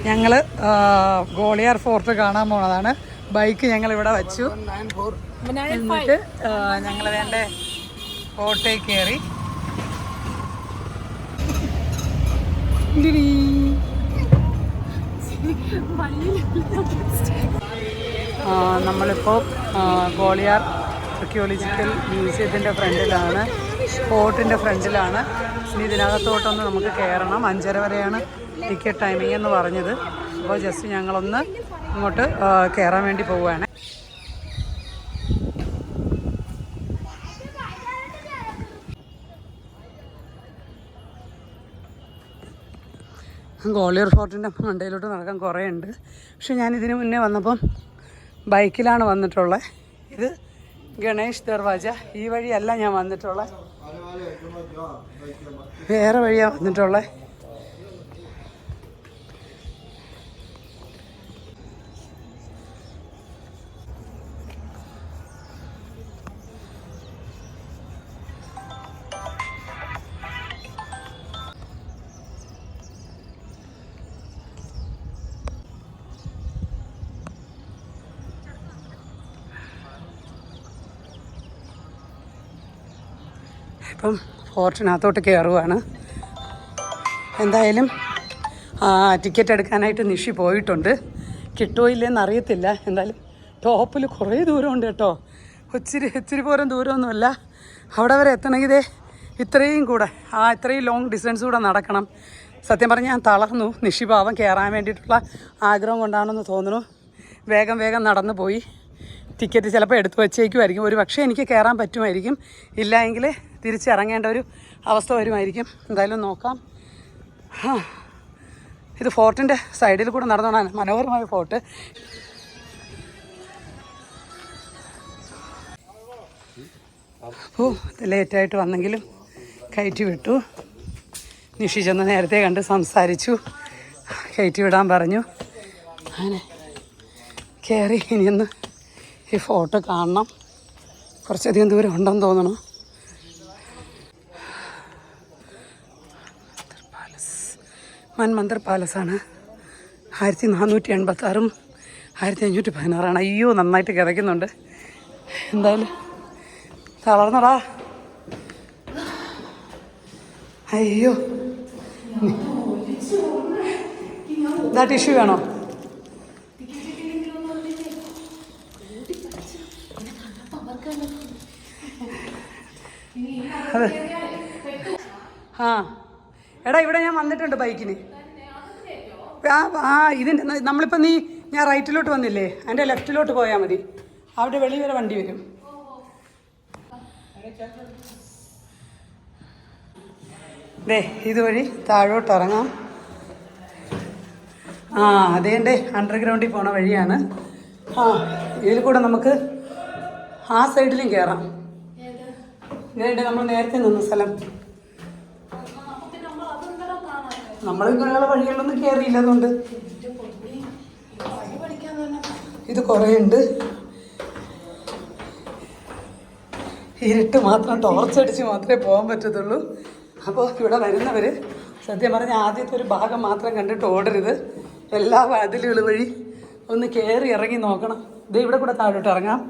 ഞങ്ങൾ ഗോളിയാർ ഫോർട്ട് കാണാൻ പോണതാണ്. ബൈക്ക് ഞങ്ങൾ ഇവിടെ വെച്ചു. എന്നിട്ട് ഞങ്ങൾ വേണ്ട ഫോർട്ടിൽ കയറി. നമ്മളിപ്പോൾ ഗോളിയാർ ആർക്കിയോളജിക്കൽ മ്യൂസിയത്തിൻ്റെ ഫ്രണ്ടിലാണ്, ഫോർട്ടിൻ്റെ ഫ്രണ്ടിലാണ്. ഇനി ഇതിനകത്തോട്ടൊന്ന് നമുക്ക് കയറണം. 5:30 വരെയാണ് ടിക്കറ്റ് ടൈമിംഗ് എന്ന് പറഞ്ഞത്. അപ്പോൾ ജസ്റ്റ് ഞങ്ങളൊന്ന് ഇങ്ങോട്ട് കയറാൻ വേണ്ടി പോവുകയാണ്. ഗോളിയർ ഫോർട്ടിൻ്റെ മണ്ടയിലോട്ട് നടക്കാൻ കുറേ ഉണ്ട്. പക്ഷെ ഞാനിതിന് മുന്നേ വന്നപ്പം ബൈക്കിലാണ് വന്നിട്ടുള്ളത്. ഇത് ഗണേഷ് ദർവാജ. ഈ വഴിയല്ല ഞാൻ വന്നിട്ടുള്ളത്, വേറെ വഴിയാണ് വന്നിട്ടുള്ളത്. ഇപ്പം ഫോർട്ടിനകത്തോട്ട് കയറുവാണ്. എന്തായാലും ടിക്കറ്റ് എടുക്കാനായിട്ട് നിഷി പോയിട്ടുണ്ട്. കിട്ടുമോ ഇല്ലെന്ന് അറിയത്തില്ല. എന്തായാലും ടോപ്പിൽ കുറേ ദൂരമുണ്ട് കേട്ടോ. ഇച്ചിരി പോലും ദൂരമൊന്നുമല്ല. അവിടെ വരെ എത്തണമെങ്കിൽ ഇത്രയും കൂടെ ഇത്രയും ലോങ് ഡിസ്റ്റൻസ് കൂടെ നടക്കണം. സത്യം പറഞ്ഞാൽ ഞാൻ തളർന്നു. നിഷി പാവം കയറാൻ വേണ്ടിയിട്ടുള്ള ആഗ്രഹം കൊണ്ടാണെന്ന് തോന്നുന്നു. വേഗം നടന്നു പോയി. ടിക്കറ്റ് ചിലപ്പോൾ എടുത്തു വച്ചേക്കുമായിരിക്കും. ഒരു പക്ഷേ എനിക്ക് കയറാൻ പറ്റുമായിരിക്കും, ഇല്ല എങ്കിൽ തിരിച്ചിറങ്ങേണ്ട ഒരു അവസ്ഥ വരുമായിരിക്കും. എന്തായാലും നോക്കാം. ഇത് ഫോർട്ടിൻ്റെ സൈഡിൽ കൂടെ നടന്നോണ്ടാണ് മനോഹരമായ ഫോർട്ട്. ലേറ്റായിട്ട് വന്നെങ്കിലും കയറ്റി വിട്ടു. നിഷി ചെന്ന് നേരത്തെ കണ്ട് സംസാരിച്ചു, കയറ്റി വിടാൻ പറഞ്ഞു. അങ്ങനെ കയറി. ഇനിയൊന്ന് ഈ ഫോട്ടോ കാണണം. കുറച്ചധികം ദൂരം ഉണ്ടെന്ന് തോന്നണം. മന്മന്ദിർ പാലസാണ്. 1486ഉം 1516. അയ്യോ, നന്നായിട്ട് കിതയ്ക്കുന്നുണ്ട്. എന്തായാലും തളർന്നടാ. അയ്യോ, ഇതാ ടിഷ്യൂ വേണോ? അതെ. എടാ, ഇവിടെ ഞാൻ വന്നിട്ടുണ്ട് ബൈക്കിന്. ഇതിൻ്റെ നമ്മളിപ്പോൾ ഞാൻ റൈറ്റിലോട്ട് വന്നില്ലേ, എൻ്റെ ലെഫ്റ്റിലോട്ട് പോയാൽ മതി. അവിടെ വെളി വരെ വണ്ടി വരും. ഇതുവഴി താഴോട്ട് ഇറങ്ങാം. അതേൻ്റെ അണ്ടർഗ്രൗണ്ടിൽ പോണ വഴിയാണ്. ഇതിൽ കൂടെ നമുക്ക് ആ സൈഡിലും കയറാം. ഇതേണ്ട നമ്മൾ നേരത്തെ നിന്ന സ്ഥലം. നമ്മൾ ഇങ്ങനെയുള്ള വഴികളിലൊന്നും കയറിയില്ല. അതുകൊണ്ട് ഇത് കുറേ ഉണ്ട്. ഇരുട്ട് മാത്രം ടോർച്ചടിച്ച് മാത്രമേ പോകാൻ പറ്റത്തുള്ളൂ. അപ്പോൾ ഇവിടെ വരുന്നവർ സത്യം പറഞ്ഞാൽ ആദ്യത്തെ ഒരു ഭാഗം മാത്രം കണ്ടിട്ട് ഓടരുത്. എല്ലാ വാതിലുകൾ വഴി ഒന്ന് കയറി ഇറങ്ങി നോക്കണം. ഇത് ഇവിടെ കൂടെ താഴോട്ട് ഇറങ്ങാം.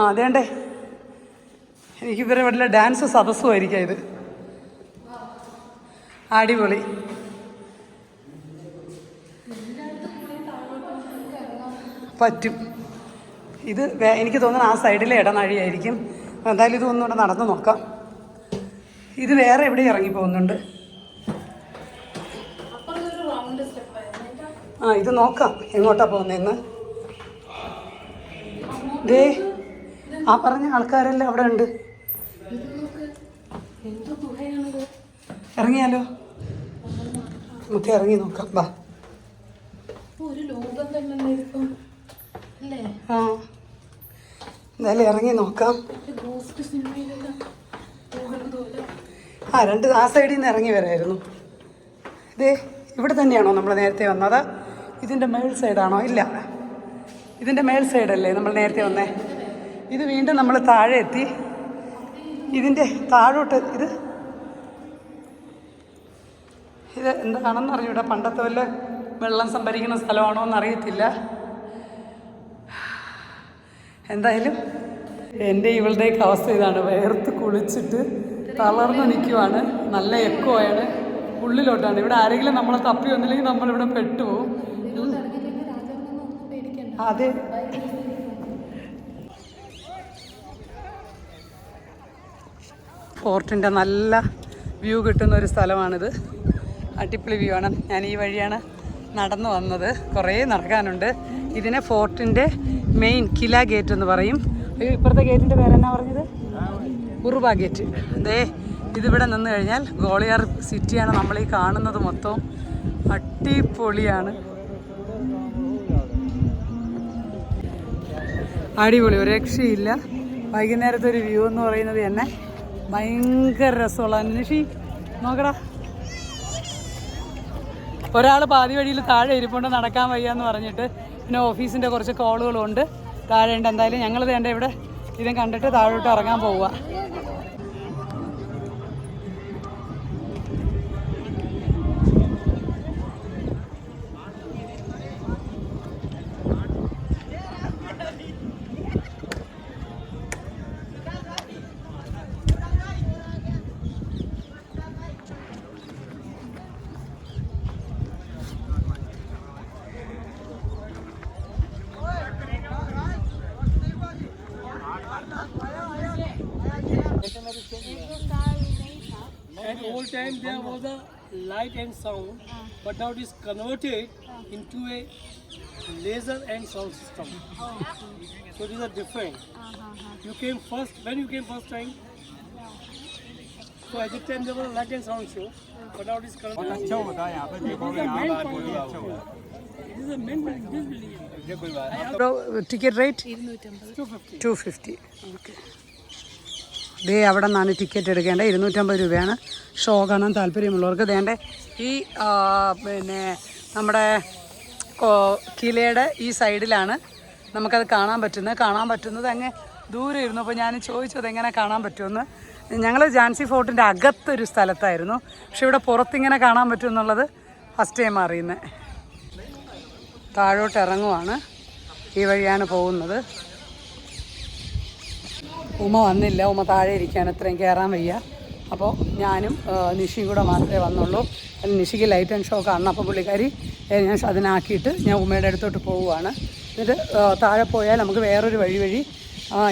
അതേണ്ടേ, എനിക്കിവരെ വല്ല ഡാൻസ് സദസ്സുമായിരിക്കാം ഇത്. അടിപൊളി. പറ്റും. ഇത് എനിക്ക് തോന്നുന്നു ആ സൈഡിലെ ഇടനാഴിയായിരിക്കും. എന്തായാലും ഇത് ഒന്നുകൂടെ നടന്നു നോക്കാം. ഇത് വേറെ എവിടെ ഇറങ്ങി പോകുന്നുണ്ട്. ഇത് നോക്കാം എങ്ങോട്ടാ പോകുന്നതെന്ന്. പറഞ്ഞ ആൾക്കാരെല്ലാം അവിടെ ഉണ്ട്. ഇറങ്ങിയാലോ? നമുക്ക് ഇറങ്ങി നോക്കാം. വാ. എന്തായാലും ഇറങ്ങി നോക്കാം. ആ സൈഡിൽ നിന്ന് ഇറങ്ങി വരായിരുന്നു. ഇവിടെ തന്നെയാണോ നമ്മൾ നേരത്തെ വന്നത്? ഇതിൻ്റെ മേൾ സൈഡാണോ? ഇല്ല, ഇതിൻ്റെ മേൾ സൈഡല്ലേ നമ്മൾ നേരത്തെ വന്നേ. ഇത് വീണ്ടും നമ്മൾ താഴെ എത്തി. ഇതിൻ്റെ താഴോട്ട് ഇത് എന്താണെന്ന് അറിഞ്ഞൂടാ, പണ്ടത്തെ വല്ല വെള്ളം സംഭരിക്കുന്ന സ്ഥലമാണോ എന്നറിയത്തില്ല. എന്തായാലും എൻ്റെ ഇവളുടെയൊക്കെ അവസ്ഥ ഇതാണ്. വേർത്ത് കുളിച്ചിട്ട് തളർന്ന് നിൽക്കുവാണ്. നല്ല എക്കോ ആണ്, ഉള്ളിലോട്ടാണ്. ഇവിടെ ആരെങ്കിലും നമ്മളെ തപ്പി വന്നില്ലെങ്കിൽ നമ്മളിവിടെ പെട്ടുപോകും. അതെ, ഫോർട്ടിൻ്റെ നല്ല വ്യൂ കിട്ടുന്ന ഒരു സ്ഥലമാണിത്. അടിപൊളി വ്യൂ ആണ്. ഞാൻ ഈ വഴിയാണ് നടന്നു വന്നത്. കുറേ നടക്കാനുണ്ട്. ഇതിനെ ഫോർട്ടിൻ്റെ മെയിൻ കില ഗേറ്റ് എന്ന് പറയും. ഇപ്പുറത്തെ ഗേറ്റിൻ്റെ പേരെന്നാ പറഞ്ഞത്? ഉറുബ ഗേറ്റ്. അതേ, ഇതിവിടെ നിന്ന് കഴിഞ്ഞാൽ ഗോളിയാർ സിറ്റിയാണ് നമ്മളീ കാണുന്നത്. മൊത്തം അടിപൊളിയാണ്, അടിപൊളി, ഒരു രക്ഷയില്ല. വൈകുന്നേരത്തെ ഒരു വ്യൂ എന്ന് പറയുന്നത് തന്നെ ഭയങ്കര രസമുള്ള. അന്വേഷി നോക്കടാ, ഒരാൾ പാതി വഴിയിൽ താഴെ ഇരിപ്പുണ്ട്, നടക്കാൻ വയ്യാന്ന് പറഞ്ഞിട്ട്. പിന്നെ ഓഫീസിൻ്റെ കുറച്ച് കോളുകളുണ്ട് താഴെ ഉണ്ട്. എന്തായാലും ഞങ്ങൾ വേണ്ട ഇവിടെ ഇതും കണ്ടിട്ട് താഴോട്ട് ഇറങ്ങാൻ പോവുക. At old time there was a light and sound, but now it is converted into a laser and sound system. So these are different. You came first, when you came first time, so at that time there was a light and sound show, but now it is converted. It is a main building, this building. Bro, ticket rate? 250. Okay. ദേ അവിടെ നിന്നാണ് ticket എടുക്കേണ്ടത്. 250 രൂപയാണ്. Show കാണാൻ താല്പര്യമുള്ളവർക്ക്. ദേണ്ടേ ഈ പിന്നെ നമ്മുടെ കിലയുടെ ഈ സൈഡിലാണ് നമുക്കത് കാണാൻ പറ്റുന്നത്. അങ്ങ് ദൂരെ ഇരുന്നു. അപ്പോൾ ഞാൻ ചോദിച്ചത് എങ്ങനെ കാണാൻ പറ്റുമെന്ന്. ഞങ്ങൾ ജാൻസി ഫോർട്ടിൻ്റെ അകത്തൊരു സ്ഥലത്തായിരുന്നു, പക്ഷെ ഇവിടെ പുറത്തിങ്ങനെ കാണാൻ പറ്റുമെന്നുള്ളത് ഫസ്റ്റ് ടൈം അറിയുന്നത്. താഴോട്ട് ഇറങ്ങുവാണ്, ഈ വഴിയാണ് പോകുന്നത്. ഉമ്മ വന്നില്ല, ഉമ്മ താഴെ ഇരിക്കുകയാണ്, ഇത്രയും കയറാൻ വയ്യ. അപ്പോൾ ഞാനും നിഷിയും കൂടെ മാത്രമേ വന്നുള്ളൂ. നിഷിക്ക് ലൈറ്റ് ആൻഡ് ഷോ കാണണം. അപ്പോൾ പുള്ളിക്കാരി ഞാൻ അതിനാക്കിയിട്ട് ഞാൻ ഉമ്മയുടെ അടുത്തോട്ട് പോവുകയാണ്. എന്നിട്ട് താഴെ പോയാൽ നമുക്ക് വേറൊരു വഴി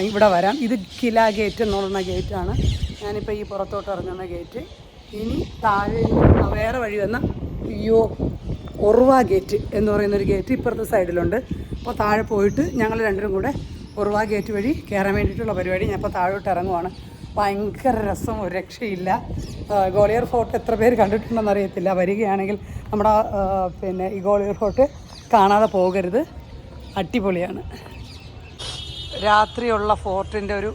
ഇവിടെ വരാം. ഇത് കില ഗേറ്റ് എന്ന് പറയുന്ന ഗേറ്റാണ്. ഞാനിപ്പോൾ ഈ പുറത്തോട്ട് ഇറങ്ങുന്ന ഗേറ്റ്. ഇനി താഴെ വേറെ വഴി വന്ന ഉറുവ ഗേറ്റ് എന്ന് പറയുന്നൊരു ഗേറ്റ് ഇപ്പുറത്തെ സൈഡിലുണ്ട്. അപ്പോൾ താഴെ പോയിട്ട് ഞങ്ങൾ രണ്ടുപേരും കൂടെ ഉറുവ ഗേറ്റ് വഴി കയറാൻ വേണ്ടിയിട്ടുള്ള പരിപാടി. ഞാൻ ഇപ്പോൾ താഴോട്ട് ഇറങ്ങുവാണ്. ഭയങ്കര രസം, ഒരു രക്ഷയില്ല. ഗോളിയർ ഫോർട്ട് എത്ര പേര് കണ്ടിട്ടുണ്ടെന്ന് അറിയത്തില്ല. വരികയാണെങ്കിൽ നമ്മുടെ പിന്നെ ഈ ഗോളിയർ ഫോർട്ട് കാണാതെ പോകരുത്, അടിപൊളിയാണ്. രാത്രിയുള്ള ഫോർട്ടിൻ്റെ ഒരു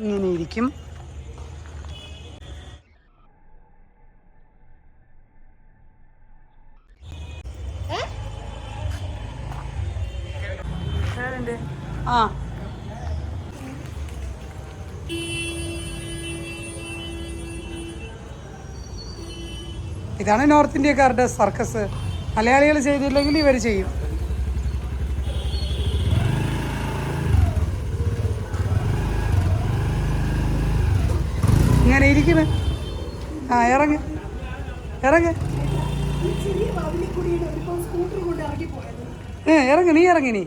ഇങ്ങനെ ഇരിക്കും. ആ ഇതാണ് നോർത്ത് ഇന്ത്യക്കാരുടെ സർക്കസ്. മലയാളികൾ ചെയ്തില്ലെങ്കിൽ ഇവർ ചെയ്യും. ഇങ്ങനെ ഇരിക്കുന്നു. ആ ഇറങ്ങ് ഇറങ്ങ് ഇറങ്ങ്, നീ ഇറങ്ങി. നീ